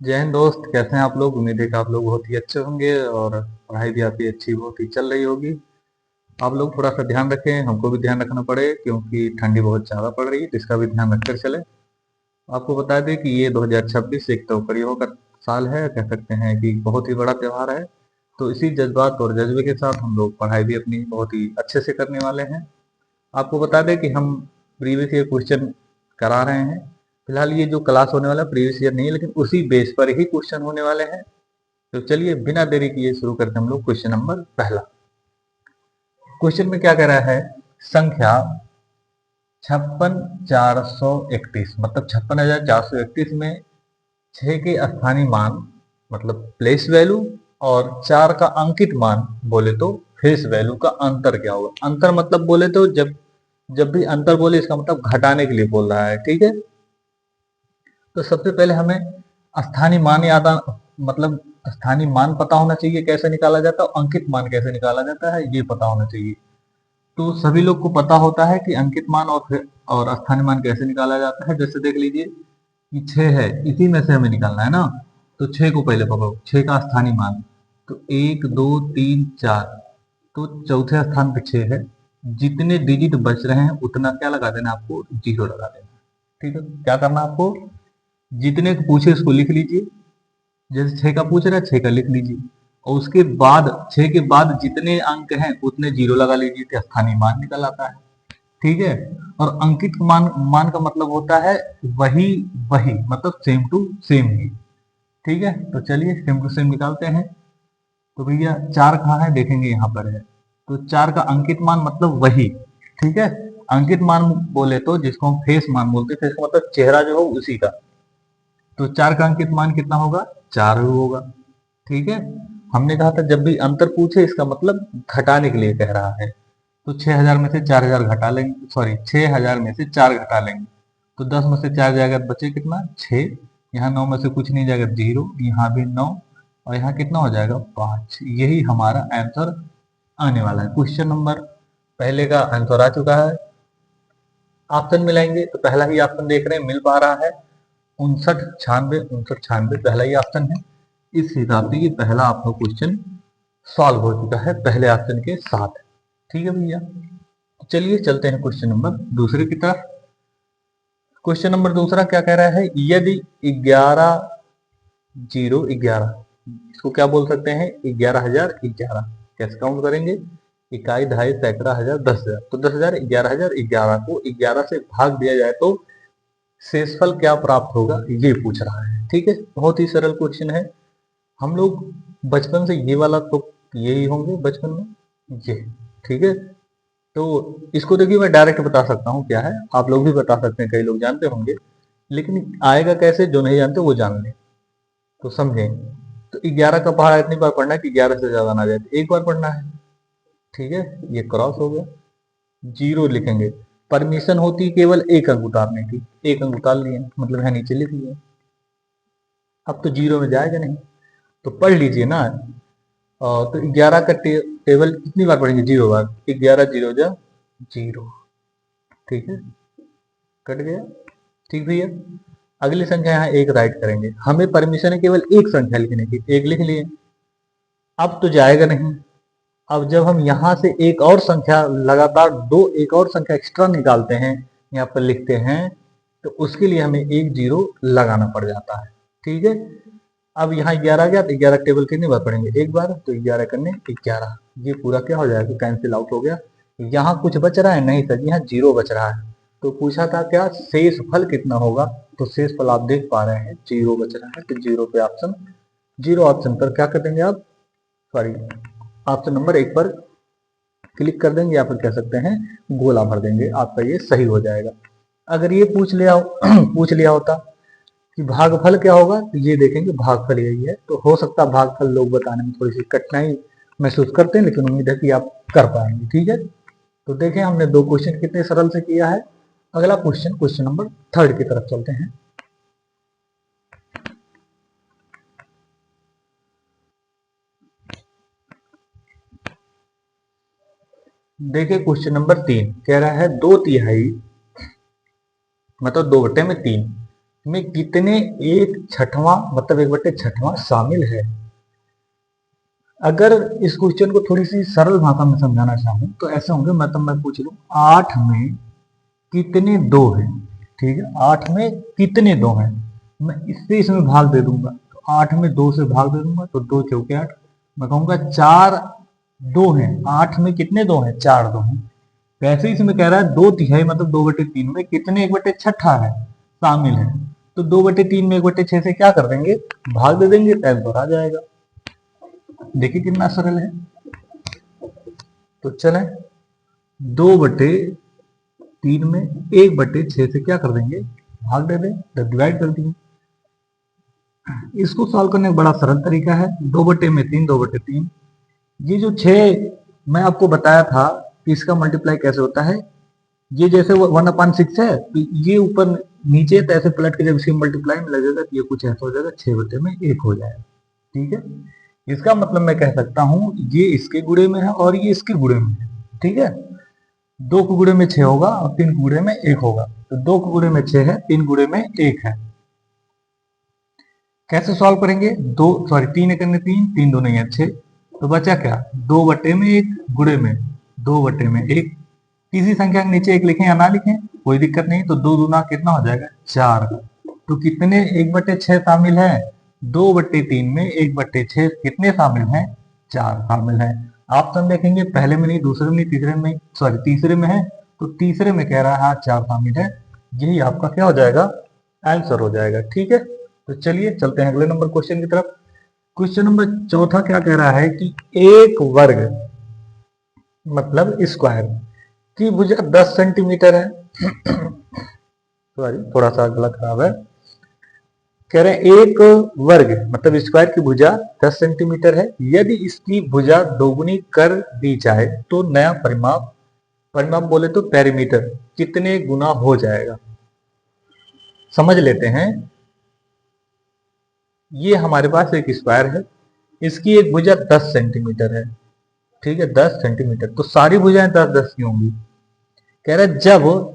जय हिंद दोस्त, कैसे हैं आप लोग। उम्मीद है कि आप लोग बहुत ही अच्छे होंगे और पढ़ाई भी आपकी अच्छी बहुत ही चल रही होगी। आप लोग थोड़ा सा ध्यान रखें, हमको भी ध्यान रखना पड़े क्योंकि ठंडी बहुत ज़्यादा पड़ रही है, तो इसका भी ध्यान रखकर चले। आपको बता दें कि ये 2026 एक त्योहारियों का साल है, कह सकते हैं कि बहुत ही बड़ा त्योहार है। तो इसी जज्बात और जज्बे के साथ हम लोग पढ़ाई भी अपनी बहुत ही अच्छे से करने वाले हैं। आपको बता दें कि हम प्रीवियस ईयर क्वेश्चन करा रहे हैं। फिलहाल ये जो क्लास होने वाला है प्रीवियस ईयर नहीं है, लेकिन उसी बेस पर ही क्वेश्चन होने वाले हैं। तो चलिए बिना देरी किए शुरू करते हैं हम लोग क्वेश्चन नंबर पहला। क्वेश्चन में क्या कह रहा है, संख्या 56,431 मतलब 56,431 में 6 के स्थानीय मान मतलब प्लेस वैल्यू और 4 का अंकित मान बोले तो फेस वैल्यू का अंतर क्या होगा। अंतर मतलब बोले तो जब जब भी अंतर बोले इसका मतलब घटाने के लिए बोल रहा है, ठीक है। तो सबसे पहले हमें स्थानीय मान मतलब स्थानीय मान पता होना चाहिए कैसे निकाला जाता है, और अंकित मान कैसे निकाला जाता है ये पता होना चाहिए। तो सभी लोग को पता होता है कि अंकित मान और स्थानीय मान कैसे निकाला जाता है। जैसे देख लीजिए कि 6 है, इसी में से हमें निकालना है ना। तो 6 को पहले पकड़ो, 6 का स्थानीय मान तो 1 2 3 4, तो चौथे स्थान पे 6 है। जितने डिजिट बच रहे हैं उतना क्या लगा देना, आपको जीरो लगा देना। ठीक है, क्या करना आपको, जितने को पूछे उसको लिख लीजिए। जैसे 6 का पूछ रहा है, 6 का लिख लीजिए, और उसके बाद 6 के बाद जितने अंक हैं उतने जीरो लगा लीजिए, तो स्थानीय मान निकल आता है। ठीक है। और अंकित मान मान का मतलब होता है वही वही, मतलब सेम टू सेम ही। ठीक है, तो चलिए सेम टू सेम निकालते हैं। तो भैया 4 कहाँ है, देखेंगे यहाँ पर है। तो 4 का अंकित मान मतलब वही। ठीक है, अंकित मान बोले तो जिसको हम फेस मान बोलते हैं, फेस का मतलब चेहरा जो हो उसी का। तो 4 का अंकित मान कितना होगा, 4 होगा। ठीक है, हमने कहा था जब भी अंतर पूछे इसका मतलब घटाने के लिए कह रहा है। तो 6,000 में से 4,000 घटा लेंगे, सॉरी 6,000 में से 4 घटा लेंगे, तो 10 में से 4 जाएगा तो बचे कितना, 6। यहाँ 9 में से कुछ नहीं जाएगा, जीरो, यहाँ भी 9, और यहाँ कितना हो जाएगा, 5। यही हमारा आंसर आने वाला है। क्वेश्चन नंबर पहले का आंसर आ चुका है। ऑप्शन मिलाएंगे तो पहला ही ऑप्शन देख रहे हैं मिल पा रहा है, 59 96 59 96 पहला ही ऑप्शन है। इस हिसाब से ये पहला आपका क्वेश्चन सॉल्व हो चुका है पहले ऑप्शन के साथ। ठीक है भैया, तो चलिए चलते हैं क्वेश्चन नंबर दूसरे की तरफ। क्वेश्चन नंबर दूसरा क्या कह रहा है, यदि 11,011, इसको क्या बोल सकते हैं, 11,011 कैसे काउंट करेंगे, इकाई दहाई सैकड़ा हजार 10,000, तो 10,000 11,000 11 को 11 से भाग दिया जाए तो शेषफल क्या प्राप्त होगा, ये पूछ रहा है। ठीक है, बहुत ही सरल क्वेश्चन है। हम लोग बचपन से ये वाला तो यही होंगे बचपन में ये। ठीक है, तो इसको देखिए मैं डायरेक्ट बता सकता हूँ क्या है, आप लोग भी बता सकते हैं, कई लोग जानते होंगे, लेकिन आएगा कैसे, जो नहीं जानते वो जान लें तो समझें। तो 11 का पहाड़ा इतनी बार पढ़ना है कि 11 से ज्यादा ना जाए, तो एक बार पढ़ना है। ठीक है, ये क्रॉस हो गया। जीरो लिखेंगे, परमिशन होती है केवल एक अंक उतारने की, एक अंक उतार लिए मतलब यहाँ नीचे लिख लिए। अब तो जीरो में जाएगा नहीं, तो पढ़ लीजिए ना। तो 11 का टेबल कितनी बार पढ़ेंगे, 0 बार, 11 जीरो जा जीरो। ठीक है, कट गया। ठीक भैया, अगली संख्या यहाँ एक राइट करेंगे, हमें परमिशन है केवल एक संख्या लिखने की, एक लिख लिए। अब तो जाएगा नहीं। अब जब हम यहाँ से एक और संख्या लगातार दो एक और संख्या एक्स्ट्रा निकालते हैं, यहाँ पर लिखते हैं, तो उसके लिए हमें एक जीरो लगाना पड़ जाता है। ठीक है, अब यहाँ 11 गया तो 11 टेबल कितनी बार पढ़ेंगे, एक बार, तो 11 करने 11, ये पूरा क्या हो जाएगा, कैंसिल आउट हो गया। यहाँ कुछ बच रहा है, नहीं सर यहाँ जीरो बच रहा है। तो पूछा था क्या शेष फल कितना होगा, तो शेष फल आप देख पा रहे हैं जीरो बच रहा है, तो जीरो पे ऑप्शन, जीरो ऑप्शन पर क्या कर देंगे आप, सॉरी ऑप्शन नंबर एक पर क्लिक कर देंगे, या फिर कह सकते हैं गोला भर देंगे, आपका ये सही हो जाएगा। अगर ये पूछ लिया पूछ लिया होता कि भागफल क्या होगा, तो ये देखेंगे भागफल यही है, तो हो सकता है भागफल लोग बताने में थोड़ी सी कठिनाई महसूस करते हैं, लेकिन उम्मीद है कि आप कर पाएंगे। ठीक है, तो देखें हमने दो क्वेश्चन कितने सरल से किया है। अगला क्वेश्चन, क्वेश्चन नंबर थर्ड की तरफ चलते हैं। देखिए क्वेश्चन नंबर 3 कह रहा है 2/3 मतलब 2/3 में कितने एक छठवां मतलब 1/6 शामिल है। अगर इस क्वेश्चन को थोड़ी सी सरल भाषा में समझाना चाहूँ तो ऐसे होंगे, मतलब मैं पूछ लूँ 8 में कितने 2 हैं, ठीक है, 8 में कितने 2 हैं, मैं इससे इसमें भाग दे दूंगा, तो 8 में 2 से भाग दे दूंगा तो 2 चौके 8, मैं कहूंगा 4 2 हैं, 8 में कितने 2 हैं, 4 2 हैं। वैसे इसमें कह रहा है 2/3 मतलब 2/3 में कितने 1/6 है शामिल है, तो 2/3 में 1/6 से क्या कर देंगे, भाग दे देंगे, टाइम पर आ जाएगा। देखिए कितना सरल है। तो चले 2/3 में 1/6 से क्या कर देंगे, भाग दे दें, तो डिवाइड कर देंगे। इसको सॉल्व करने का बड़ा सरल तरीका है, 2/3 2/3। ये जो 6 मैं आपको बताया था कि इसका मल्टीप्लाई कैसे होता है, ये जैसे 1/6 है तो ये ऊपर नीचे तो ऐसे पलट के जब इसकी मल्टीप्लाई में लगेगा तो ये कुछ ऐसा हो जाएगा, 6/1 हो जाएगा, ठीक है। इसका मतलब मैं कह सकता हूं ये इसके गुणे में है और ये इसके गुणे में है, ठीक है। 2 के गुणे में 6 होगा और 3 के गुणे में 1 होगा, तो 2 के गुणे में 6 है, 3 गुणे में 1 है। कैसे सॉल्व करेंगे, 3 एक 3, 3 2 नहीं है 6, तो बचा क्या, 2/1 गुणे में 2/1। किसी संख्या के नीचे 1 लिखें या ना लिखें कोई दिक्कत नहीं, तो 2 दूना कितना हो जाएगा 4। तो कितने 1/6 शामिल है, 2/3 में 1/6 कितने शामिल हैं, 4 शामिल हैं। ऑप्शन देखेंगे पहले में नहीं, दूसरे में नहीं, तीसरे में, तीसरे में है, तो तीसरे में कह रहा है हाँ 4 शामिल है, यही आपका क्या हो जाएगा, आंसर हो जाएगा, ठीक है। तो चलिए चलते हैं अगले नंबर क्वेश्चन की तरफ। क्वेश्चन नंबर चौथा क्या कह रहा है कि एक वर्ग मतलब स्क्वायर की भुजा 10 सेंटीमीटर है। सॉरी थोड़ा सा गला खराब है। कह रहे हैं एक वर्ग मतलब स्क्वायर की भुजा 10 सेंटीमीटर है, यदि इसकी भुजा दोगुनी कर दी जाए तो नया परिमाप, परिमाप बोले तो पेरीमीटर, कितने गुना हो जाएगा। समझ लेते हैं। ये हमारे पास एक स्क्वायर है, इसकी एक भुजा 10 सेंटीमीटर है, ठीक है, 10 सेंटीमीटर, तो सारी भुजाएं 10 10 की होंगी। कह रहे जब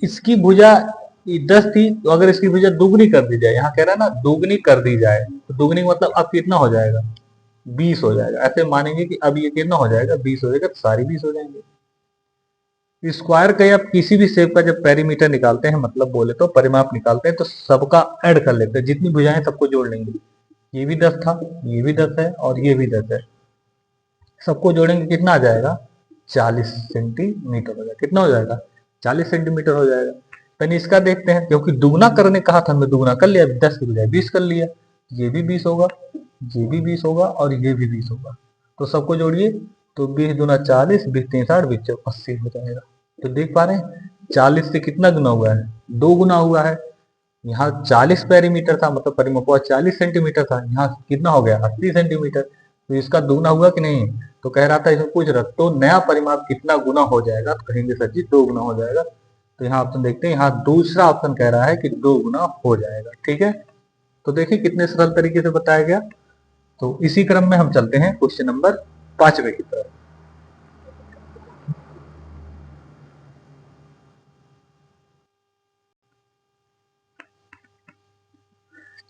इसकी भुजा 10 थी तो अगर इसकी भुजा दुगनी कर दी जाए, यहाँ कह रहा है ना दुगनी कर दी जाए, तो दुगनी मतलब अब कितना हो जाएगा, 20 हो जाएगा। ऐसे मानेंगे कि अब ये कितना हो जाएगा, 20 हो जाएगा, तो सारी 20 हो जाएंगे। स्क्वायर का या किसी भी शेप का जब पेरीमीटर निकालते हैं, मतलब बोले तो परिमाप निकालते हैं, तो सबका ऐड कर लेते हैं, जितनी भुजाएं सबको जोड़ लेंगे। ये भी 10 था, ये भी 10 है और ये भी 10 है, सबको जोड़ेंगे कितना आ जाएगा, 40 सेंटीमीटर हो जाएगा। कितना हो जाएगा, 40 सेंटीमीटर हो जाएगा। पहले इसका देखते हैं, क्योंकि दुगना करने कहा था, हमने दुगना कर लिया, 10 की बजाय 20 कर लिया। ये भी 20 होगा, ये भी 20 होगा और ये भी 20 होगा, तो सबको जोड़िए, तो 20 दूना 40, 20 3 60, 20 चौक 80 हो जाएगा। तो देख पा रहे हैं 40 से कितना गुना हुआ है, 2 गुना हुआ है। यहाँ 40 पेरीमीटर था, मतलब परिमाप 40 सेंटीमीटर था, यहाँ कितना हो गया 80 सेंटीमीटर, तो इसका दुगना हुआ कि नहीं। तो कह रहा था, इसमें पूछ रहा तो नया परिमाप कितना गुना हो जाएगा, तो कहेंगे सर जी 2 गुना हो जाएगा। तो यहाँ ऑप्शन देखते हैं, यहाँ दूसरा ऑप्शन कह रहा है कि 2 गुना हो जाएगा, ठीक है। तो देखिए कितने सरल तरीके से बताया गया। तो इसी क्रम में हम चलते हैं क्वेश्चन नंबर 5वें की तरफ।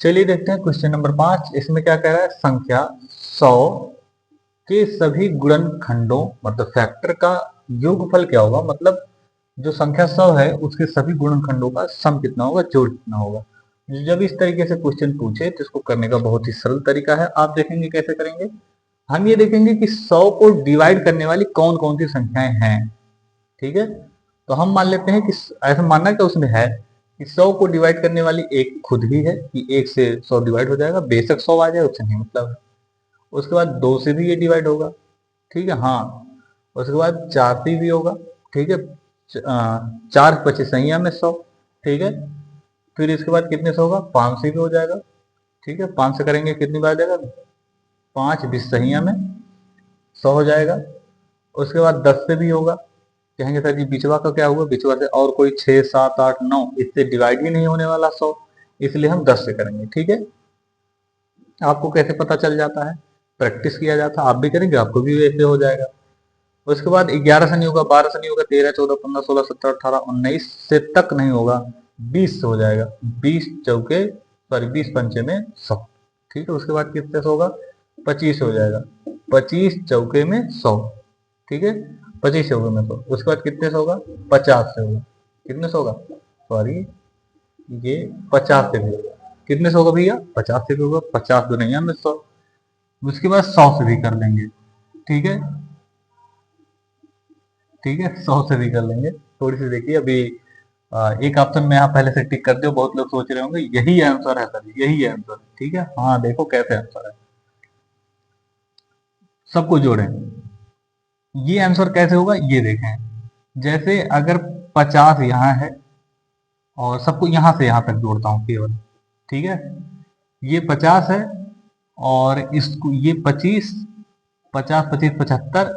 चलिए देखते हैं क्वेश्चन नंबर 5। इसमें क्या कह रहा है, संख्या 100 के सभी गुणनखंडों मतलब फैक्टर का योगफल क्या होगा, मतलब जो संख्या 100 है उसके सभी गुणनखंडों का सम कितना होगा, जोड़ कितना होगा। जब इस तरीके से क्वेश्चन पूछे तो इसको करने का बहुत ही सरल तरीका है। आप देखेंगे कैसे करेंगे, हम ये देखेंगे कि 100 को डिवाइड करने वाली कौन कौन सी संख्याएं हैं, ठीक है। तो हम मान लेते हैं कि ऐसा मानना क्या उसमें है कि 100 को डिवाइड करने वाली एक खुद ही है, कि 1 से 100 डिवाइड हो जाएगा, बेशक 100 आ जाए उससे नहीं मतलब है। उसके बाद 2 से भी ये डिवाइड होगा, ठीक है, हाँ। उसके बाद 4 से भी होगा, ठीक है, 4 25 सैया में 100, ठीक है। फिर इसके बाद कितने से होगा, 5 से भी हो जाएगा, ठीक है, 5 से करेंगे कितनी बार जाएगा, 5 20 सैया में 100 हो जाएगा। उसके बाद 10 से भी होगा, कहेंगे सर जी बिचवा का क्या हुआ, बिचवा से और कोई 6 7 8 9 इससे डिवाइड ही नहीं होने वाला 100, इसलिए हम 10 से करेंगे, ठीक है। आपको कैसे पता चल जाता है, प्रैक्टिस किया जाता है, आप भी करेंगे आपको भी वैसे हो जाएगा। उसके बाद 11 से नहीं होगा, 12 से नहीं होगा, 13 14 15 16 17 18 19 से तक नहीं होगा, 20 से हो जाएगा, 20 में 100। ठीक है, उसके बाद कितने से होगा, 25 से हो जाएगा, 25 चौके में 100। ठीक है, 25 चौके में 100। उसके बाद कितने से होगा, 50 से होगा। कितने से होगा, सॉरी ये 50 से भी होगा। कितने से होगा भैया, 50 से भी होगा, 50 दुनिया में 100। उसके बाद 100 से भी कर लेंगे। ठीक है, ठीक है, 100 से भी कर लेंगे। थोड़ी सी देखिए अभी एक ऑप्शन में यहाँ पहले से टिक कर दियो, बहुत लोग सोच रहे होंगे यही आंसर है सर, यही आंसर है। ठीक है, हाँ देखो कैसे आंसर है, सबको जोड़ें। ये आंसर कैसे होगा ये देखें, जैसे अगर 50 यहाँ है और सबको यहां से यहां तक जोड़ता हूं केवल। ठीक है, ये 50 है और इसको ये 25, 50 25 75,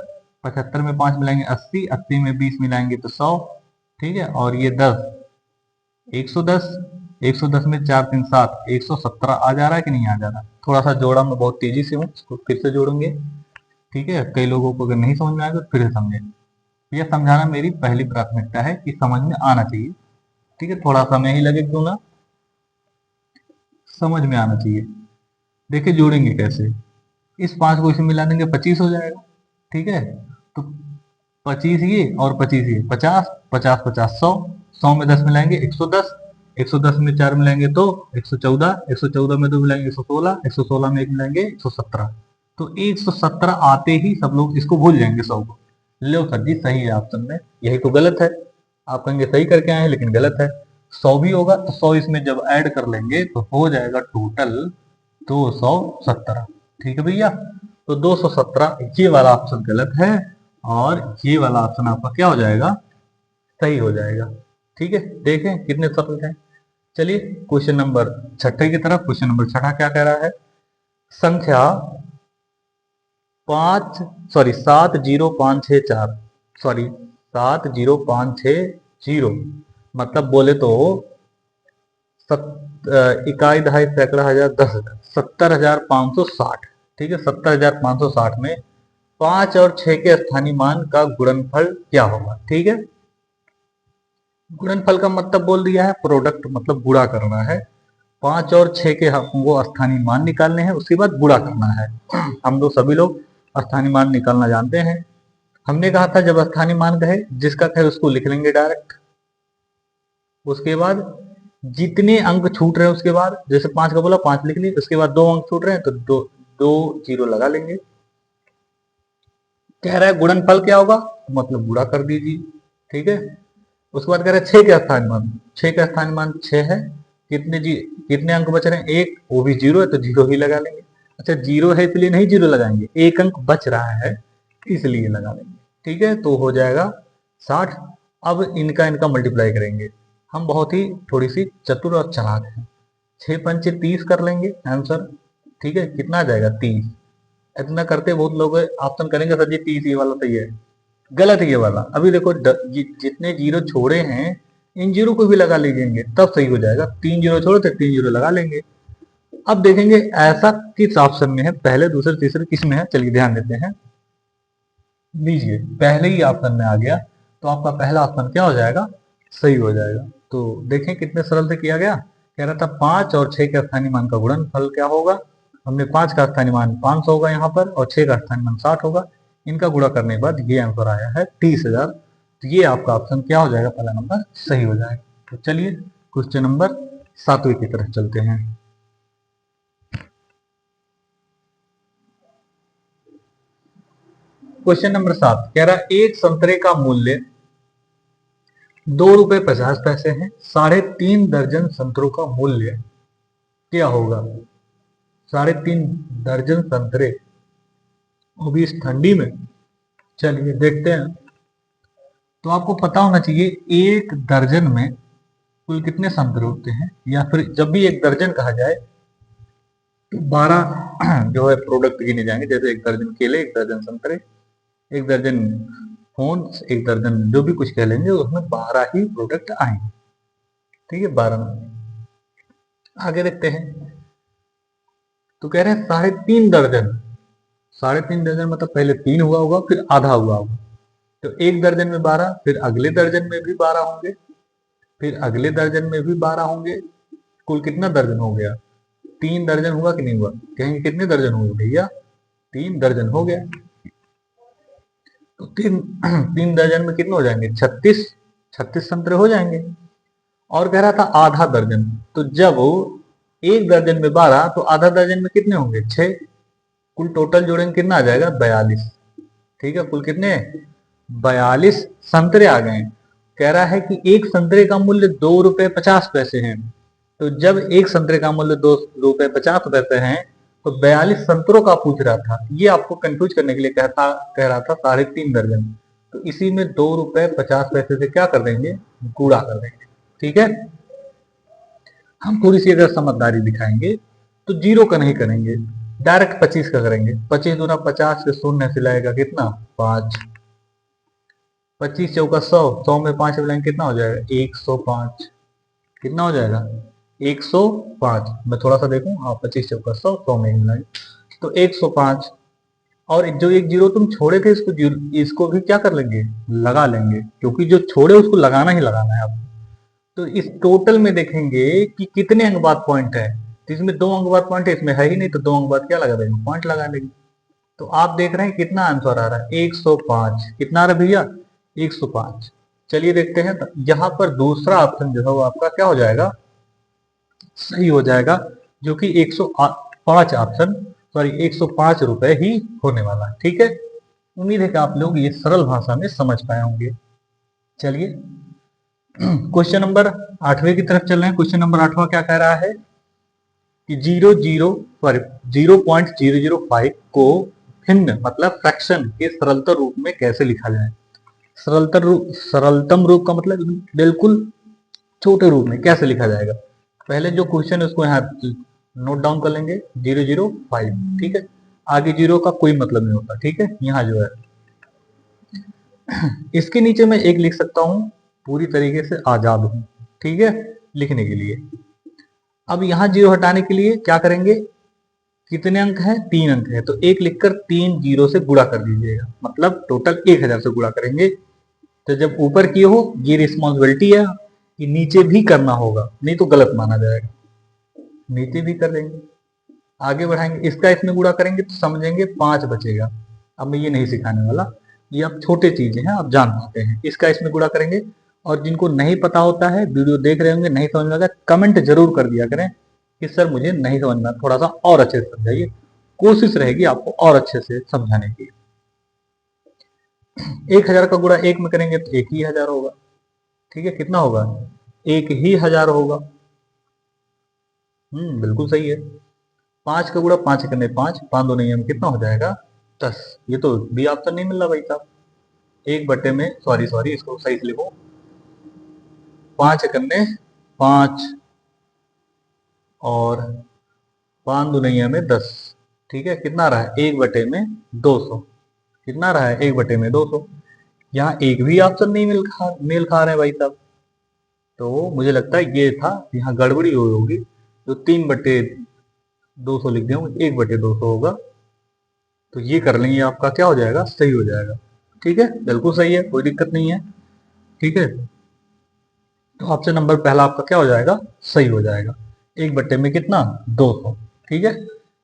75 में 5 मिलाएंगे 80, 80 में 20 मिलाएंगे तो 100। ठीक है, और ये 10, 110, 110 में 4 3 7, 117 आ जा रहा है कि नहीं आ जा रहा। थोड़ा सा जोड़ा मैं बहुत तेजी से हूँ, इसको फिर से जोड़ेंगे। ठीक है, कई लोगों को अगर नहीं समझ में आएगा तो फिर से समझे। यह समझाना मेरी पहली प्राथमिकता है कि समझ में आना चाहिए। ठीक है, थोड़ा समय ही लगे क्यों ना, समझ में आना चाहिए। देखिए जोड़ेंगे कैसे, इस 5 को इसमें मिला देंगे 25 हो जाएगा। ठीक है, तो 25 ये और 25 ये, 50 50 50 100, 100 में 10 मिलाएंगे 110, 110 में 4 मिलाएंगे तो 114, 114 में 2 मिलाएंगे 116, 116 में 1 मिलाएंगे 117। तो 117 आते ही सब लोग इसको भूल जाएंगे 100 को। लो सर जी सही है ऑप्शन में, यही तो गलत है। आप कहेंगे सही करके आए हैं लेकिन गलत है। 100 भी होगा तो 100 इसमें जब ऐड कर लेंगे तो हो जाएगा टोटल 217। ठीक है भैया, तो 217 ये वाला ऑप्शन गलत है और ये वाला ऑप्शन आपका क्या हो जाएगा, सही हो जाएगा। ठीक है, देखें कितने सरल है। चलिए क्वेश्चन नंबर छठे की तरफ। क्वेश्चन नंबर छठा क्या कह रहा है, संख्या 70564, सॉरी 70560, मतलब बोले तो इकाई दहाई सैकड़ा हजार 10,000, 70,560। ठीक है, 70,560 में 5 और 6 के स्थानीय मान का गुणनफल क्या होगा। ठीक है, गुणनफल का मतलब बोल दिया है, प्रोडक्ट मतलब गुणा करना है। 5 और 6 के हमको स्थानीय मान निकालने हैं, उसके बाद गुणा करना है। हम लोग सभी लोग स्थानीय मान निकालना जानते हैं। हमने कहा था जब स्थानीय मान कहे जिसका कहे उसको लिख लेंगे डायरेक्ट। उसके बाद जितने अंक छूट रहे हैं उसके बाद, जैसे 5 का बोला 5 लिख लिए, उसके बाद 2 अंक छूट रहे हैं तो दो जीरो लगा लेंगे। कह रहा है गुणनफल क्या होगा, मतलब गुणा कर दीजिए। ठीक है, उसके बाद कह रहे हैं 6 का स्थानीय मान, 6 का स्थानीय मान 6 है। कितने अंक बच रहे हैं, एक, वो भी जीरो है तो जीरो ही लगा लेंगे। अच्छा जीरो है इसलिए नहीं जीरो लगाएंगे, एक अंक बच रहा है इसलिए लगा लेंगे। ठीक है, तो हो जाएगा 60। अब इनका इनका मल्टीप्लाई करेंगे। हम बहुत ही थोड़ी सी चतुर और चालाक हैं। 6 पंचे 30 कर लेंगे आंसर। ठीक है, कितना आ जाएगा 30। इतना करते बहुत लोग ऑप्शन करेंगे सर जी 30 ये वाला सही है, गलत है ये वाला। अभी देखो जितने जीरो छोड़े हैं इन जीरो को भी लगा लीजिएंगे तब सही हो जाएगा। 3 जीरो छोड़ो तो 3 जीरो लगा लेंगे। अब देखेंगे ऐसा किस ऑप्शन में है, पहले दूसरे तीसरे किस में है, चलिए ध्यान देते हैं। लीजिए पहले ही ऑप्शन में आ गया तो आपका पहला ऑप्शन क्या हो जाएगा, सही हो जाएगा। तो देखें कितने सरल से किया गया। कह रहा था 5 और 6 के स्थानीय मान का गुणनफल क्या होगा। हमने 5 का स्थानीय मान 500 होगा यहाँ पर और 6 का स्थानीय मान 60 होगा। इनका गुणा करने के बाद ये आंसर आया है 30,000। तो ये आपका ऑप्शन क्या हो जाएगा, पहला नंबर सही हो जाएगा। तो चलिए क्वेश्चन नंबर 7वें की तरफ चलते हैं। क्वेश्चन नंबर 7 कह रहा है एक संतरे का मूल्य 2 रुपए 50 पैसे है, 3.5 दर्जन संतरों का मूल्य क्या होगा। 3.5 दर्जन संतरे, वो भी इस ठंडी में। चलिए देखते हैं। तो आपको पता होना चाहिए एक दर्जन में कुल कितने संतरे होते हैं, या फिर जब भी एक दर्जन कहा जाए तो 12 जो है प्रोडक्ट गिने जाएंगे। जैसे 1 दर्जन केले, 1 दर्जन संतरे, 1 दर्जन फोन्स, 1 दर्जन जो भी कुछ कह लेंगे उसमें 12 ही प्रोडक्ट आएंगे। ठीक है, 12 आगे देखते हैं। तो कह रहे हैं 3.5 दर्जन, 3.5 दर्जन मतलब पहले 3 हुआ होगा फिर आधा हुआ होगा। तो 1 दर्जन में 12, फिर अगले दर्जन में भी 12 होंगे। फिर अगले दर्जन में भी 12 होंगे। कुल कितना दर्जन हो गया? 3 दर्जन हुआ कि नहीं हुआ? कहेंगे कितने दर्जन हुए भैया? 3 दर्जन हो गया। तो तीन 3 दर्जन में कितने हो जाएंगे? 36। 36 संतरे हो जाएंगे। और कह रहा था आधा दर्जन, तो जब एक दर्जन में 12 तो आधा दर्जन में कितने होंगे? 6। कुल टोटल जोड़ेंगे कितना आ जाएगा? 42। ठीक है, कुल कितने? 42 संतरे आ गए। कह रहा है कि एक संतरे का मूल्य 2 रुपए 50 पैसे है। तो जब एक संतरे का मूल्य 2 रुपए 50 पैसे है तो 42 संतरों का पूछ रहा था। ये आपको कंफ्यूज करने के लिए कह रहा था 3.5 दर्जन। तो इसी में 2 रुपए 50 पैसे से क्या कर देंगे? गुणा कर देंगे। ठीक है, हम थोड़ी सी अगर समझदारी दिखाएंगे तो जीरो का नहीं करेंगे, डायरेक्ट 25 का करेंगे। 25 दूना 50 के शून्य से लाएगा कितना? 5। 25 चौका 100, 100 में 5 मिलाएंगे कितना हो जाएगा? 105। कितना हो जाएगा? 105। मैं थोड़ा सा देखूं, हाँ 25 चौका 100, 100 में मिलाएंगे तो 105। और जो एक जीरो तुम छोड़े थे इसको भी क्या कर लेंगे? लगा लेंगे, क्योंकि जो छोड़े उसको लगाना ही लगाना है आपको। तो इस टोटल में देखेंगे कि कितने अंक बाद पॉइंट है। तो इसमें 2 अंक बाद पॉइंट है, इसमें है ही नहीं, तो 2 अंक बाद क्या लगा देंगे? पॉइंट लगा देंगे। तो आप देख रहे हैं कितना आंसर आ रहा है? 105। कितना आ रहा है भैया? 105। चलिए देखते हैं, यहाँ पर दूसरा ऑप्शन जो है वो आपका क्या हो जाएगा? सही हो जाएगा, जो कि 105 ऑप्शन, सॉरी 105 रुपए ही होने वाला है। ठीक है, उम्मीद है कि आप लोग ये सरल भाषा में समझ पाए होंगे। चलिए क्वेश्चन नंबर 8वें की तरफ चल रहे हैं। क्वेश्चन नंबर 8वां क्या कह रहा है कि 0.005 को भिन्न मतलब फ्रैक्शन के सरलतम रूप में कैसे लिखा जाए? सरलतम रूप का मतलब बिल्कुल छोटे रूप में कैसे लिखा जाएगा? पहले जो क्वेश्चन है उसको यहाँ नोट डाउन कर लेंगे, 005। ठीक है, आगे जीरो का कोई मतलब नहीं होता। ठीक है, यहाँ जो है इसके नीचे मैं एक लिख सकता हूं, पूरी तरीके से आजाद हूं। ठीक है, लिखने के लिए। अब यहां जीरो हटाने के लिए क्या करेंगे? कितने अंक है? 3 अंक है, तो एक लिखकर 3 जीरो से गुणा कर दीजिएगा, मतलब टोटल 1000 से गुणा करेंगे। तो जब ऊपर किए हो, ये रिस्पॉन्सिबिलिटी है कि नीचे भी करना होगा, नहीं तो गलत माना जाएगा। नीचे भी कर देंगे, आगे बढ़ाएंगे, इसका इसमें गुणा करेंगे तो समझेंगे 5 बचेगा। अब मैं ये नहीं सिखाने वाला, ये अब छोटे चीजें हैं, आप जान पाते हैं। इसका इसमें गुणा करेंगे। और जिनको नहीं पता होता है, वीडियो देख रहे होंगे, नहीं समझ में आता, कमेंट जरूर कर दिया करें कि सर मुझे नहीं समझ में, थोड़ा सा और अच्छे से समझाइए। कोशिश रहेगी आपको और अच्छे से समझाने की। 1000 का गुणा 1 में करेंगे तो 1 ही 1000 होगा। ठीक है, कितना होगा? 1 ही 1000 होगा। बिल्कुल सही है। 5 का गुणा 5 करने 5, 5 दो नहीं, कितना हो जाएगा? 10। ये तो बी ऑप्शन नहीं मिल रहा भाई साहब। 1 बटे में, सॉरी इसको सही से लिखो, 5 करने 5 और 5 दुनिया में 10। ठीक है, कितना रहा है? 1/200। कितना रहा है? 1/200। यहाँ एक भी ऑप्शन नहीं मेल खा रहे हैं भाई साहब। तो मुझे लगता है ये था, यहाँ गड़बड़ी हुई होगी। तो 3/200 लिख दिया, 1/200 होगा। तो ये कर लेंगे, आपका क्या हो जाएगा? सही हो जाएगा। ठीक है, बिल्कुल सही है, कोई दिक्कत नहीं है। ठीक है, तो ऑप्शन नंबर पहला आपका क्या हो जाएगा? सही हो जाएगा। 1 बट्टे में कितना? 200। ठीक है,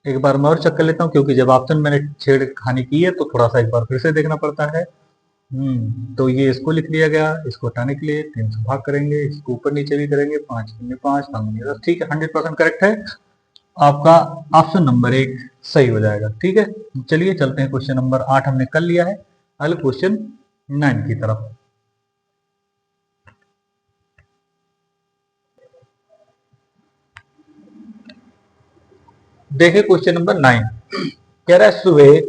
एक बार मैं और चेक कर लेता हूँ, क्योंकि जब ऑप्शन मैंने छेड़खानी की है तो थोड़ा सा एक बार फिर से देखना पड़ता है। तो ये इसको लिख लिया गया। इसको हटाने के लिए 3 से भाग करेंगे, इसको ऊपर नीचे भी करेंगे, 5 में 5, 5 ठीक है, 100% करेक्ट है। आपका ऑप्शन नंबर 1 सही हो जाएगा। ठीक है, चलिए चलते हैं, क्वेश्चन नंबर 8 हमने कर लिया है। अगले क्वेश्चन 9 की तरफ। देखिए क्वेश्चन नंबर 9 कह रहा है सुबह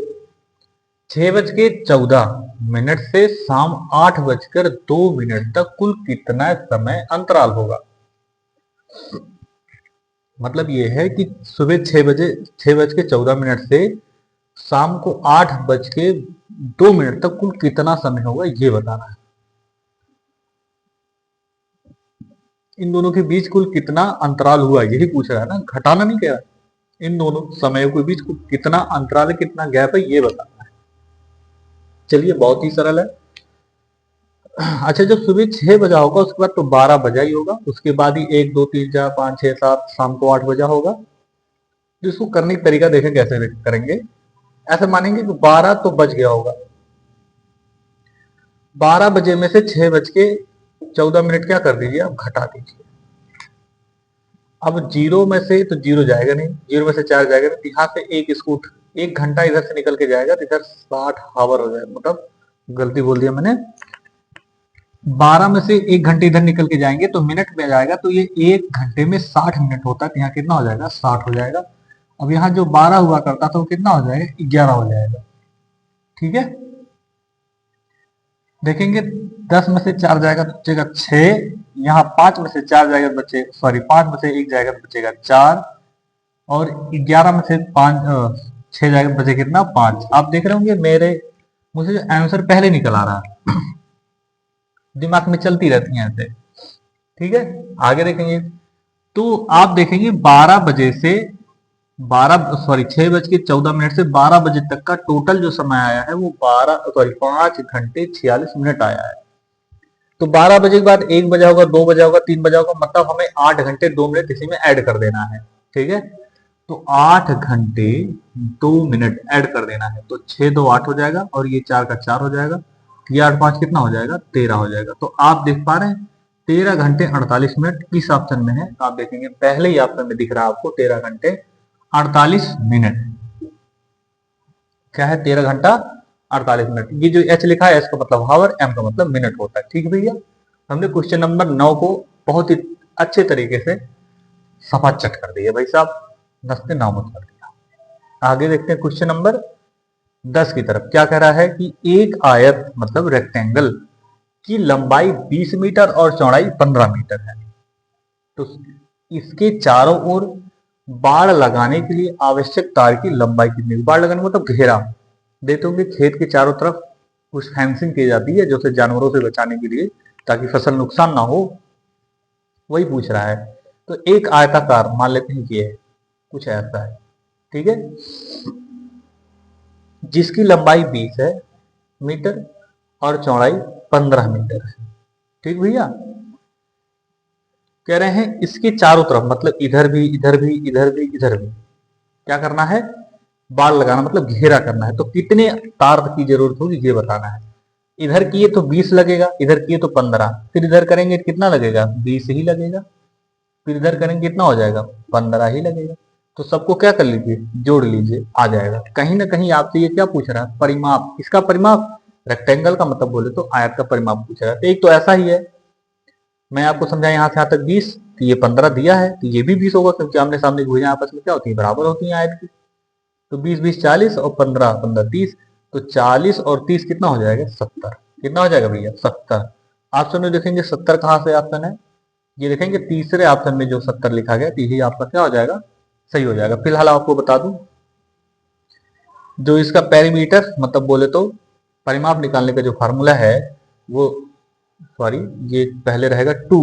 6:14 से शाम 8:02 तक कुल कितना समय अंतराल होगा? मतलब ये है कि सुबह 6:14 से शाम को 8:02 तक कुल कितना समय होगा, ये बताना है। इन दोनों के बीच कुल कितना अंतराल हुआ, यही पूछ रहा है ना, घटाना नहीं कह रहा। इन दोनों समयों के बीच कितना अंतराल है, कितना गैप है, ये बताना है। चलिए बहुत ही सरल है। अच्छा, जब सुबह 6 बजा होगा उसके बाद तो 12 बजा ही होगा, उसके बाद ही 1 2 3 4 5 6 7 शाम को 8 बजा होगा। तो इसको करने का तरीका देखें कैसे करेंगे। ऐसे मानेंगे कि 12 तो बज गया होगा, 12 बजे में से 6 बज के 14 मिनट क्या कर दीजिए, आप घटा दीजिए। अब जीरो में से तो जीरो जाएगा नहीं, जीरो में से 4 जाएगा नहीं, तो यहाँ से एक स्कूट 1 घंटा इधर से निकल के जाएगा तो इधर 60 हावर हो जाएगा, मतलब गलती बोल दिया मैंने। 12 में से 1 घंटे इधर निकल के जाएंगे तो मिनट में जाएगा, तो ये 1 घंटे में 60 मिनट होता है, तो यहाँ कितना हो जाएगा, 60 हो जाएगा। अब यहाँ जो 12 हुआ करता था वो कितना हो जाएगा, 11 हो जाएगा। ठीक है, देखेंगे 10 में से 4 जाएगा तो बचेगा 6, यहाँ 5 में से 4 जाएगा तो बचे, सॉरी 5 में से 1 जाएगा तो बचेगा 4, और 11 में से 6 जाएगा तो बचे कितना, 5। आप देख रहे होंगे मेरे मुझे जो आंसर पहले निकल आ रहा है, दिमाग में चलती रहती है ऐसे। ठीक है, आगे देखेंगे तो आप देखेंगे 6 बज के 14 मिनट से 12 बजे तक का टोटल जो समय आया है वो 5 घंटे 46 मिनट आया है। तो 12 बजे के बाद 1 बजा होगा, 2 बजा होगा, 3 बजा होगा, मतलब हमें 8 घंटे 2 मिनट इसी में ऐड कर देना है। ठीक है, तो 8 घंटे 2 मिनट ऐड कर देना है, तो 6 2 8 हो जाएगा, और ये 4 का 4 हो जाएगा, ये 8 5 कितना हो जाएगा, 13 हो जाएगा। तो आप देख पा रहे हैं 13 घंटे 48 मिनट किस ऑप्शन में है, तो आप देखेंगे पहले ही ऑप्शन में दिख रहा है आपको 13 घंटे 48 मिनट। क्या है, 13 घंटा 48 मिनट। ये जो एच लिखा है इसका मतलब हावर, एम का मतलब मिनट होता है। ठीक है भैया, हमने क्वेश्चन नंबर 9 को बहुत ही अच्छे तरीके से सफा चट कर दिया भाई साहब, नस्ते नामुद कर दिया। आगे देखते हैं क्वेश्चन नंबर 10 की तरफ। क्या कह रहा है कि एक आयत मतलब रेक्टेंगल की लंबाई 20 मीटर और चौड़ाई 15 मीटर है, तो इसके चारों ओर बाड़ लगाने के लिए आवश्यक तार की लंबाई कितनी है। बाड़ लगाने मतलब घेरा देते होंगे खेत के चारों तरफ, कुछ फेंसिंग की जाती है जो से जानवरों से बचाने के लिए, ताकि फसल नुकसान ना हो, वही पूछ रहा है। तो एक आयताकार मान लेते हैं कि ये कुछ ऐसा है, ठीक है, जिसकी लंबाई 20 है मीटर और चौड़ाई 15 मीटर है। ठीक भैया, कह रहे हैं इसके चारों तरफ मतलब इधर भी इधर भी इधर भी इधर भी क्या करना है, बाड़ लगाना मतलब घेरा करना है। तो कितने तार की जरूरत होगी ये बताना है। इधर किए तो 20 लगेगा, इधर किए तो 15, फिर इधर करेंगे कितना लगेगा, 20 ही लगेगा, फिर इधर करेंगे कितना हो जाएगा, 15 ही लगेगा। तो सबको क्या कर लीजिए, जोड़ लीजिए, आ जाएगा। कहीं ना कहीं आपसे ये क्या पूछ रहा है, परिमाप, किसका परिमाप, रेक्टेंगल का मतलब बोले तो आयत का परिमाप पूछ रहा है। तो एक तो ऐसा ही है, मैं आपको समझाया यहाँ से यहाँ तक 20, तो ये 15 दिया है, तो ये भी 20 होगा, क्योंकि आमने सामने भुजाएं आपस में क्या होती है, बराबर होती है आयत की। तो 20 20 40 और 15 15 30, तो 40 और 30 कितना हो जाएगा, 70। कितना हो जाएगा भैया, 70। ऑप्शन में देखेंगे 70 कहाँ से ऑप्शन है, ये देखेंगे तीसरे ऑप्शन में जो 70 लिखा गया, तो यही आपका क्या हो जाएगा, सही हो जाएगा। फिलहाल आपको बता दूं, जो इसका पेरीमीटर मतलब बोले तो परिमाप निकालने का जो फार्मूला है वो, सॉरी ये पहले रहेगा 2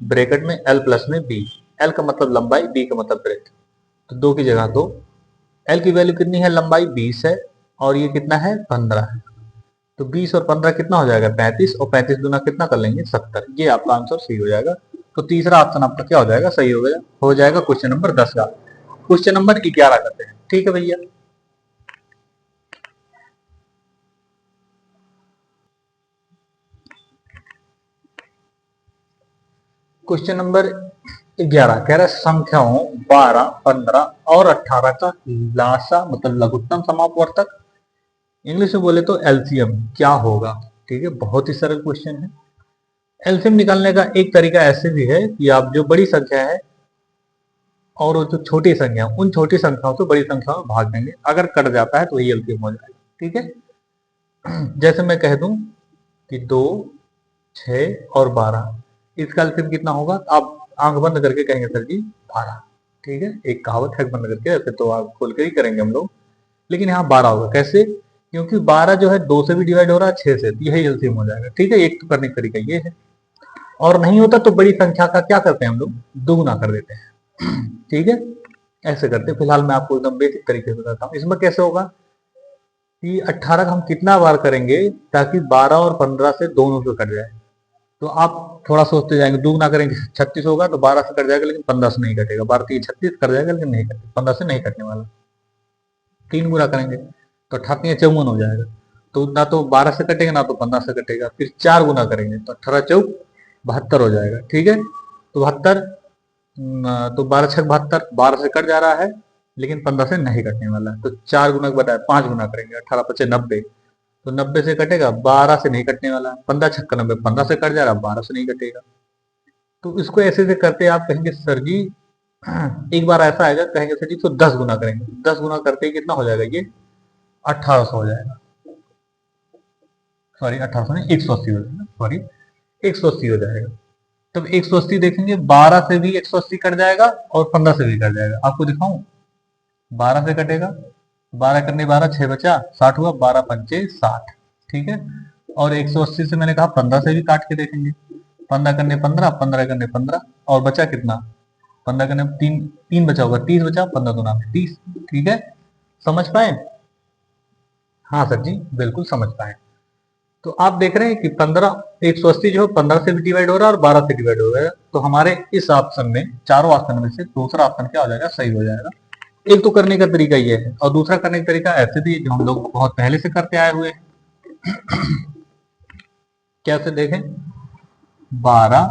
ब्रैकेट में L प्लस में B। L का मतलब लंबाई, B का मतलब ब्रेथ, तो 2 की जगह 2। L की वैल्यू कितनी है, लंबाई 20 है और ये कितना है, 15 है। तो 20 और 15 कितना हो जाएगा, 35, और 35 दूना कितना कर लेंगे, 70। ये आपका आंसर सही हो जाएगा। तो तीसरा ऑप्शन आपका क्या हो जाएगा, सही हो जाएगा क्वेश्चन नंबर 10 का। क्वेश्चन नंबर 11 करते हैं, ठीक है भैया। क्वेश्चन नंबर 11 कह रहा है संख्याओं 12, 15 और 18 का लासा मतलब लघुत्तम समापवर्तक, इंग्लिश में बोले तो एलसीएम क्या होगा। ठीक है, बहुत ही सरल क्वेश्चन है। एलसीएम निकालने का एक तरीका ऐसे भी है कि आप जो बड़ी संख्या है और वो जो छोटी संख्या उन छोटी संख्याओं से बड़ी संख्या में भाग देंगे, अगर कट जाता है तो वही एलसीएम हो जाएगा। ठीक है, जैसे मैं कह दूं कि 2, 6 और 12, इसका एलसीएम कितना होगा, आप आंख बंद करके कहेंगे सर जी 12। ठीक है, एक कहावत है बंद करके, ऐसे तो आंख खोल कर ही करेंगे हम लोग, लेकिन यहाँ 12 होगा। कैसे, क्योंकि 12 जो है 2 से भी डिवाइड हो रहा है, 6 से, तो यही एलसीएम हो जाएगा। ठीक है, एक तो करने का तरीका ये है, और नहीं होता तो बड़ी संख्या का क्या करते हैं हम लोग, दोगुना कर देते हैं। ठीक है, ऐसे करते हैं। फिलहाल मैं आपको एकदम बेसिक तरीके से बताता हूँ इसमें कैसे होगा। कि 18 का हम कितना बार करेंगे ताकि 12 और 15 से दोनों से कट जाए। तो आप थोड़ा सोचते जाएंगे, दुगना करेंगे 36 होगा तो 12 से कट जाएगा लेकिन 15 से नहीं कटेगा, 12 3 36 कट जाएगा लेकिन नहीं कटेगा, 15 से नहीं कटने वाला। 3 गुना करेंगे तो 18 54 हो जाएगा, तो ना तो 12 से कटेगा ना तो 15 से कटेगा। फिर 4 गुना करेंगे तो 18 चौक 72 हो जाएगा, ठीक है। तो 72, तो 12 छक 72, 12 से कट जा रहा है लेकिन 15 से नहीं कटने वाला है। तो 4 गुना के बताया 5 गुना करेंगे, 18 पचे 90, तो 90 से कटेगा, 12 से नहीं कटने वाला। 15 छक्का 90, 15 से कट जा रहा, 12 से नहीं कटेगा। तो इसको ऐसे से करते आप कहेंगे सर जी, एक बार ऐसा आएगा कहेंगे सर जी तो 10 गुना करेंगे, 10 गुना करते ही कितना हो जाएगा, ये 1800 हो जाएगा, सॉरी 1800 नहीं 180 हो जाएगा, सॉरी 180 हो जाएगा। तब 180 देखेंगे, 12 से भी 180 कट जाएगा और 15 से भी कट जाएगा। आपको दिखाऊं, 12 से कटेगा, 12 करने 12 6 बचा 60 हुआ, 12 पंचे 60, ठीक है। और 180 से मैंने कहा 15 से भी काट के देखेंगे, 15 करने 15, 15 करने 15 और बचा कितना, 15 करने 3, 3 बचा होगा, 30 बचा, 15 दूना में 30, ठीक है। समझ पाए? हाँ सर जी बिल्कुल समझ पाए। तो आप देख रहे हैं कि 15 180 जो है 15 से भी डिवाइड हो रहा है और 12 से डिवाइड हो रहा है। तो हमारे इस ऑप्शन में, चारों ऑप्शन में से दूसरा ऑप्शन क्या हो जाएगा, सही हो जाएगा। एक तो करने का तरीका ये है और दूसरा करने का तरीका ऐसे भी जो हम लोग बहुत पहले से करते आए हुए हैं। कैसे देखें, 12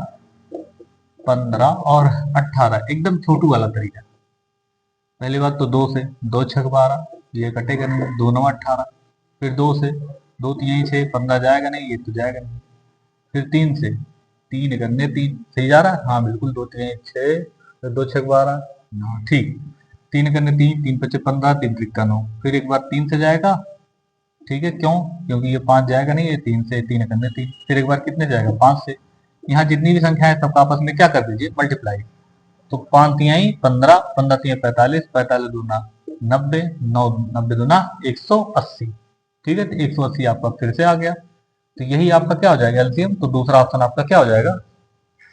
15 और 18, एकदम छोटू वाला तरीका। पहली बात तो 2 से, 2 छक 12, ये कटेगा नहीं, 2 9 18। फिर 2 से, 2 3 6, 15 जाएगा नहीं, ये तो जाएगा नहीं। फिर 3 से, 3 करने 3, सही जा रहा है, हाँ बिल्कुल, 2 3 6, फिर 2 छक 12, हाँ ठीक। 3 करने 3, 3 पचे 15, 3 त्रिका 9। फिर एक बार 3 से जाएगा, ठीक है, क्यों, क्योंकि ये 5 जाएगा नहीं, ये 3 से, 3 करने 3। फिर एक बार कितने जाएगा, 5 से। यहाँ जितनी भी संख्या है सबका आपस में क्या कर दीजिए, मल्टीप्लाई। तो 5 तिहाई 15, 15 तिहाई 45, 45 दूना 90, 9 90 दूना 180, ठीक है। तो 180 आपका फिर से आ गया, तो यही आपका क्या हो जाएगा, एलसीएम। तो दूसरा ऑप्शन आपका क्या हो जाएगा,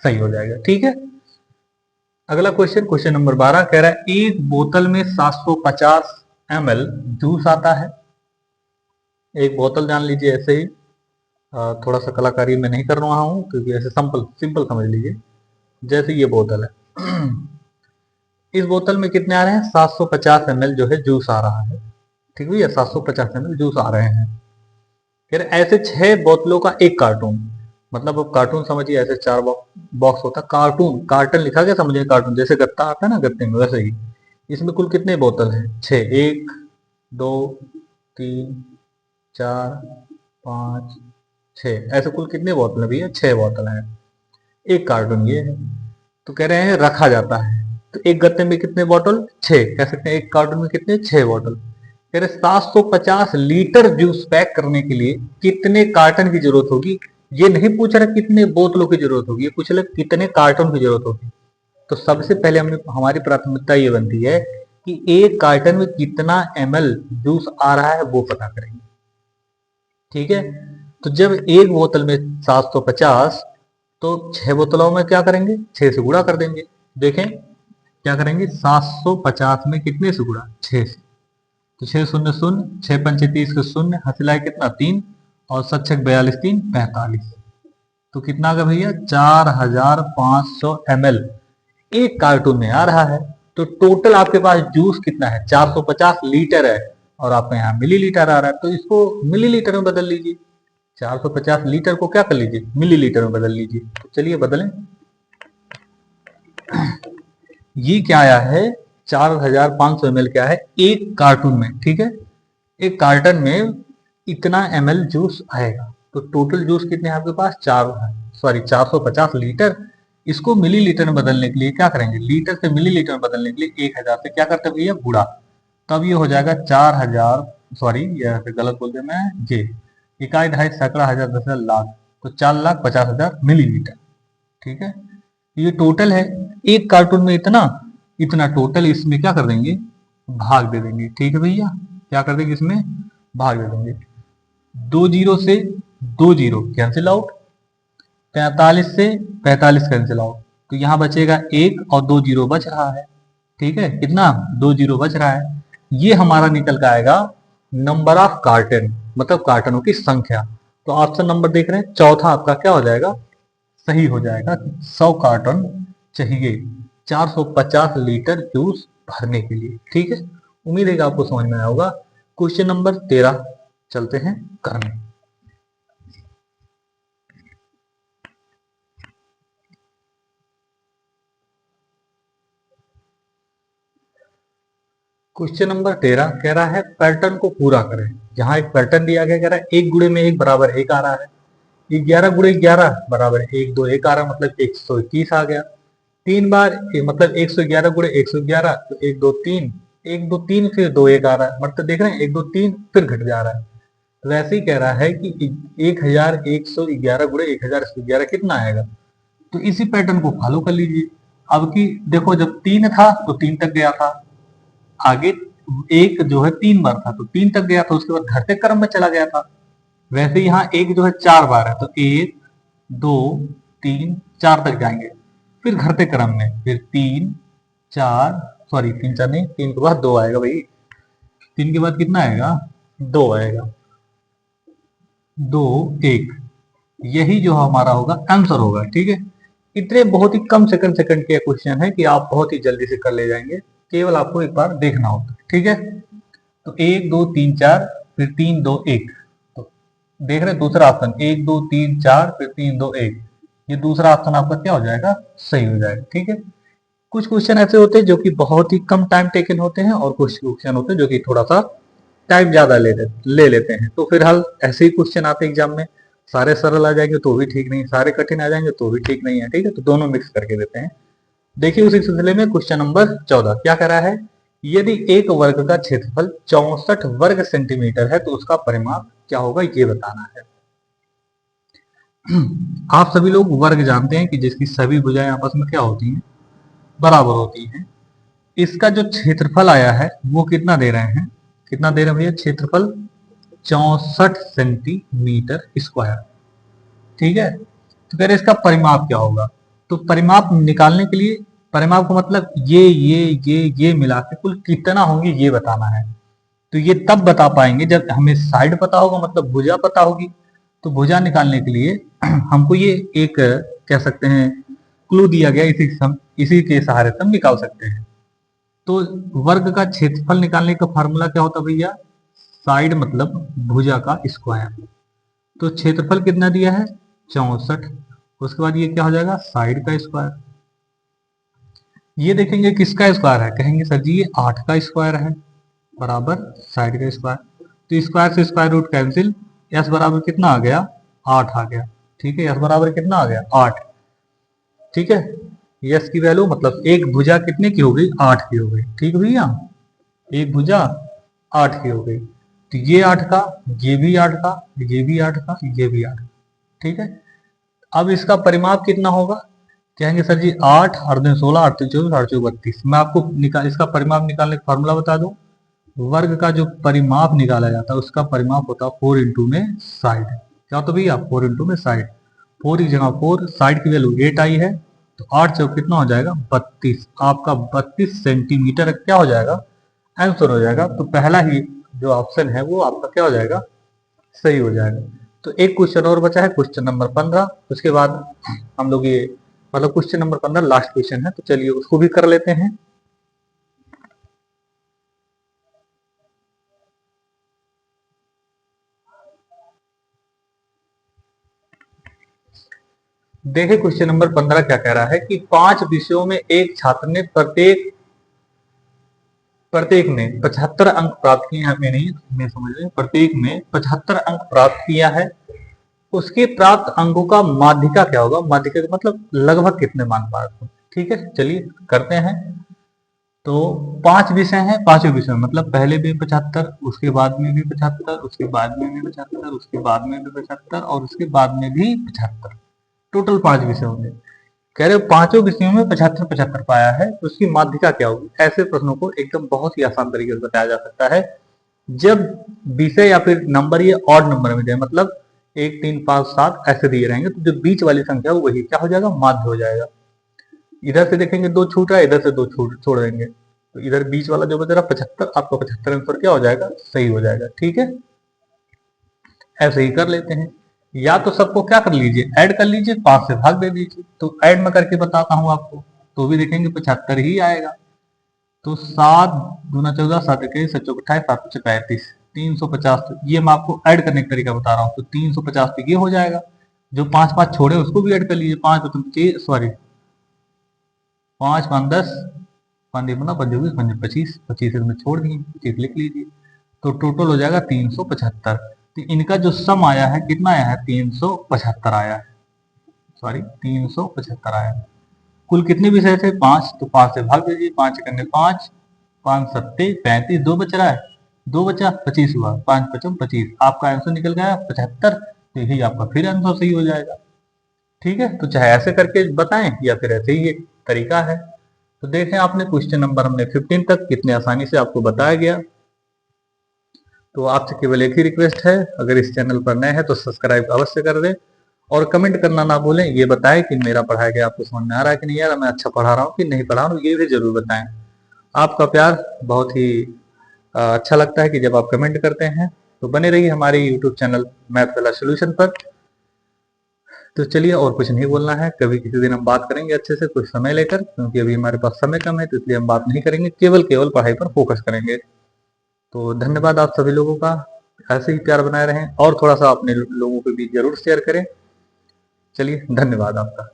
सही हो जाएगा, ठीक है। अगला क्वेश्चन, क्वेश्चन नंबर 12 कह रहा है एक बोतल में 750 ml जूस आता है। एक बोतल जान लीजिए ऐसे ही, थोड़ा सा कलाकारी मैं नहीं कर रहा हूं क्योंकि ऐसे सिंपल सिंपल समझ लीजिए। जैसे ये बोतल है, इस बोतल में कितने आ रहे हैं, 750 ml जो है जूस आ रहा है, ठीक है, 750 ml जूस आ रहे हैं। फिर ऐसे 6 बोतलों का एक कार्टून, मतलब अब कार्टून समझिए, ऐसे 4 बॉक्स होता है, कार्टून, कार्टन लिखा गया समझिए, कार्टून जैसे गत्ता आता है ना गत्ते में, वैसे ही इसमें कुल कितने बोतल हैं, 6, 1 2 3 4 5 6, ऐसे कुल कितने बोतल है भैया, 6 बोतल है, एक कार्टून ये है। तो कह रहे हैं रखा जाता है, तो एक गत्ते में कितने बोतल, 6, कह सकते हैं एक कार्टून में कितने, 6 बोतल। कह रहे 750 लीटर जूस पैक करने के लिए कितने कार्टन की जरूरत होगी। ये नहीं पूछ रहा कितने बोतलों की जरूरत होगी, ये पूछ रहा कितने कार्टन की जरूरत होगी। तो सबसे पहले हमारी प्राथमिकता ये बनती है कि एक कार्टन में कितना ml जूस आ रहा है वो पता करेंगे, ठीक है। तो जब एक बोतल में 750, तो 6 बोतलों में क्या करेंगे, 6 से गुणा कर देंगे। देखें क्या करेंगे, 750 में कितने से गुणा, 6 से। तो 6 शून्य शून्य, 6 पंचे 30 के शून्य, हसिलाए कितना 3, और 7 छक 42, 3 45। तो कितना का भैया, 4500 ml एक कार्टून में आ रहा है। तो टोटल आपके पास जूस कितना है, 450 लीटर है, और आपके यहाँ मिलीलीटर आ रहा है, तो इसको मिलीलीटर में बदल लीजिए। 450 लीटर को क्या कर लीजिए, मिलीलीटर में बदल लीजिए। तो चलिए बदलें, ये क्या आया है, 4500 ml क्या है एक कार्टून में, ठीक है। एक कार्टन में इतना ml जूस आएगा, तो टोटल जूस कितने हैं आपके पास, 450 लीटर। इसको मिलीलीटर में बदलने के लिए क्या करेंगे, लीटर से मिलीलीटर में बदलने के लिए 1000 से क्या करते भैया, गुणा। तब ये हो जाएगा 4000, सॉरी ये गलत बोल दिया मैं, ये इकाई ढाई सैकड़ा हजार 10,000 लाख, तो 4,50,000 मिलीलीटर, ठीक है। ये टोटल है, एक कार्टून में इतना इतना टोटल, इसमें क्या कर देंगे, भाग दे देंगे, ठीक है भैया। क्या कर देंगे, इसमें भाग दे देंगे। 2 जीरो से 2 जीरो कैंसिल आउट, 45 से 45 कैंसिल आउट, तो यहां बचेगा 1 और 2 जीरो बच रहा है, ठीक है। कितना, 2 जीरो बच रहा है। ये हमारा निकल का आएगा नंबर ऑफ कार्टन, मतलब कार्टनों की संख्या। तो ऑप्शन नंबर देख रहे हैं चौथा आपका क्या हो जाएगा, सही हो जाएगा। 100 कार्टन चाहिए 450 लीटर जूस भरने के लिए। ठीक है, उम्मीद है कि आपको समझ में आया होगा। क्वेश्चन नंबर 13 चलते हैं करने। क्वेश्चन नंबर 13 कह रहा है पैटर्न को पूरा करें। यहाँ एक पैटर्न दिया गया, कह रहा है एक गुणे में एक बराबर एक आ रहा है, 11 गुणे 11 बराबर एक दो एक आ रहा है, मतलब 121 आ गया। तीन बार मतलब 111 गुणे 111, तो एक दो तीन, एक दो तीन फिर दो एक आ रहा है, मतलब देख रहे हैं एक दो तीन फिर घट जा रहा है। तो वैसे ही कह रहा है कि 1111 गुणे 1111 कितना आएगा। तो इसी पैटर्न को फॉलो कर लीजिए। अब की देखो, जब 3 था तो 3 तक गया था, आगे एक जो है 3 बार था तो 3 तक गया था, उसके बाद घटते क्रम में चला गया था। वैसे यहाँ एक जो है 4 बार है, तो 1 2 3 4 तक जाएंगे, फिर घटते क्रम में फिर 3 4, सॉरी 3 4 नहीं, 3 के बाद 2 आएगा भाई, 3 के बाद कितना आएगा, 2 आएगा, 2 1, यही जो हमारा होगा आंसर होगा। ठीक है, इतने बहुत ही कम सेकंड के क्वेश्चन है कि आप बहुत ही जल्दी से कर ले जाएंगे, केवल आपको एक बार देखना होता है। ठीक है, तो 1 2 3 4 फिर 3 2 1, तो देख रहे हैं दूसरा ऑप्शन 1 2 3 4 फिर 3 2 1, ये दूसरा ऑप्शन आपका क्या हो जाएगा, सही हो जाएगा। ठीक है, कुछ क्वेश्चन ऐसे होते हैं जो कि बहुत ही कम टाइम टेकन होते हैं, और कुछ क्वेश्चन होते हैं जो कि थोड़ा सा टाइम ज्यादा ले लेते हैं। तो फिलहाल ऐसे ही क्वेश्चन आते हैं एग्जाम में, सारे सरल आ जाएंगे तो भी ठीक नहीं, सारे कठिन आ जाएंगे तो भी ठीक नहीं है। ठीक है, तो दोनों मिक्स करके देते हैं। देखिए उसी सिलसिले में क्वेश्चन नंबर 14 क्या कह रहा है, यदि एक वर्ग का क्षेत्रफल 64 वर्ग सेंटीमीटर है तो उसका परिमाप क्या होगा, ये बताना है। आप सभी लोग वर्ग जानते हैं कि जिसकी सभी भुजाएं आपस में क्या होती हैं, बराबर होती हैं। इसका जो क्षेत्रफल आया है वो कितना दे रहे हैं, कितना दे रहे हैं भैया, क्षेत्रफल 64 सेंटीमीटर स्क्वायर। ठीक है, तो कह रहे इसका परिमाप क्या होगा। तो परिमाप निकालने के लिए, परिमाप का मतलब ये मिला के कुल कितना होंगे ये बताना है। तो ये तब बता पाएंगे जब हमें साइड पता होगा, मतलब भुजा पता होगी। तो भुजा निकालने के लिए हमको ये एक कह सकते हैं क्लू दिया गया, इसी के सहारे से हम निकाल सकते हैं। तो वर्ग का क्षेत्रफल निकालने का फार्मूला क्या होता है भैया, साइड मतलब भुजा का स्क्वायर। तो क्षेत्रफल कितना दिया है 64, उसके बाद ये क्या हो जाएगा, साइड का स्क्वायर। ये देखेंगे किसका स्क्वायर है, कहेंगे सर जी ये 8 का स्क्वायर है, बराबर साइड का स्क्वायर। तो स्क्वायर से स्क्वायर रूट कैंसिल, एस बराबर कितना आ गया, 8 आ गया। ठीक है, एस बराबर कितना आ गया, 8। ठीक है, यस की वैल्यू मतलब एक भुजा कितने की हो गई, 8 की हो गई। ठीक है भैया, एक भुजा 8 की हो गई। तो ये 8 का, ये भी 8 का, ये भी 8 का, ये भी 8 का। ठीक है, अब इसका परिमाप कितना होगा, कहेंगे सर जी 8 और 16 8 24 8 32। मैं आपको इसका परिमाप निकालने का फॉर्मूला बता दूं। वर्ग का जो परिमाप निकाला जाता है उसका परिमाप होता है 4 इंटू में साइड। क्या होता भैया, 4 इंटू में साइड। 4 की जगह 4, साइड की वैल्यू 8 आई है, तो 8 चौक कितना हो जाएगा 32। आपका 32 सेंटीमीटर क्या हो जाएगा, आंसर हो जाएगा। तो पहला ही जो ऑप्शन है वो आपका क्या हो जाएगा, सही हो जाएगा। तो एक क्वेश्चन और बचा है, क्वेश्चन नंबर 15, उसके बाद हम लोग ये मतलब क्वेश्चन नंबर 15 लास्ट क्वेश्चन है, तो चलिए उसको भी कर लेते हैं। देखिए क्वेश्चन नंबर 15 क्या कह रहा है कि 5 विषयों में एक छात्र ने प्रत्येक प्रत्येक में 75 अंक प्राप्त किए हैं, हमें नहीं हमें समझ रहे, प्रत्येक में 75 अंक प्राप्त किया है। उसके प्राप्त अंकों का माध्यिका क्या होगा, माध्यिका का मतलब लगभग कितने मान पाए। ठीक है, चलिए करते हैं। तो 5 विषय हैं, पांचों विषय मतलब पहले भी 75, उसके बाद में भी 75, उसके बाद में भी 75, उसके बाद में भी 75 और उसके बाद में भी 75, टोटल 5 विषय होंगे। कह रहे पांचों विषयों में 75 75 पाया है, तो उसकी माध्यिका क्या होगी। ऐसे प्रश्नों को एकदम बहुत ही आसान तरीके से बताया जा सकता है। जब विषय या फिर नंबर ये ऑड नंबर में जाए, मतलब 1 3 5 7 ऐसे दिए रहेंगे, तो जो बीच वाली संख्या वही क्या हो जाएगा, माध्य हो जाएगा। इधर से देखेंगे 2 छूट रहा है, इधर से 2 छोड़ देंगे, तो इधर बीच वाला जो बच रहा 75, आपका 75 आंसर क्या हो जाएगा, सही हो जाएगा। ठीक है, ऐसे ही कर लेते हैं। या तो सबको क्या कर लीजिए, ऐड कर लीजिए, 5 से भाग दे दीजिए। तो ऐड में करके बताता हूं आपको, तो भी देखेंगे 75 ही आएगा। तो 7 दूना 14, 7 21, 7 चौक 28, 7 5 35, 350। तो ये मैं आपको ऐड करने का तरीका बता रहा हूँ। तो 350 तो ये हो जाएगा। जो 5 5 छोड़े उसको भी ऐड कर लीजिए। 5 तुम 6, सॉरी 5 5 10, 5 15, 5 24, 5 25, 25 इसमें छोड़ दिए, 25 लिख लीजिए। तो टोटल हो जाएगा 375। तो इनका जो सम आया है कितना आया है, 375 आया है, सॉरी 375 आया है। कुल कितने विषय थे, 5, तो 5 से भाग दीजिए। 5 करने 5, 5 सत्ते 35, 2 बच रहा है, 2 बचा 25 हुआ, 5 पचम 25, आपका आंसर निकल गया 75। तो यही आपका फिर आंसर सही हो जाएगा। ठीक है, तो चाहे ऐसे करके बताएं या फिर ऐसे ही एक तरीका है। तो देखें आपने क्वेश्चन नंबर हमने 15 तक कितने आसानी से आपको बताया गया। तो आपसे केवल एक ही रिक्वेस्ट है, अगर इस चैनल पर नए हैं तो सब्सक्राइब अवश्य कर दें और कमेंट करना ना भूलें। ये बताएं कि मेरा पढ़ाया गया आपको समझ में आ रहा है कि नहीं आ रहा, मैं अच्छा पढ़ा रहा हूँ कि नहीं पढ़ा रहा हूँ, ये भी जरूर बताएं। आपका प्यार बहुत ही अच्छा लगता है कि जब आप कमेंट करते हैं। तो बने रहिए हमारे यूट्यूब चैनल मैथ वाला सोल्यूशन पर। तो चलिए, और कुछ नहीं बोलना है, कभी किसी दिन हम बात करेंगे अच्छे से कुछ समय लेकर, क्योंकि अभी हमारे पास समय कम है, तो इसलिए हम बात नहीं करेंगे, केवल पढ़ाई पर फोकस करेंगे। तो धन्यवाद आप सभी लोगों का, ऐसे ही प्यार बनाए रहें और थोड़ा सा अपने लोगों को भी जरूर शेयर करें। चलिए, धन्यवाद आपका।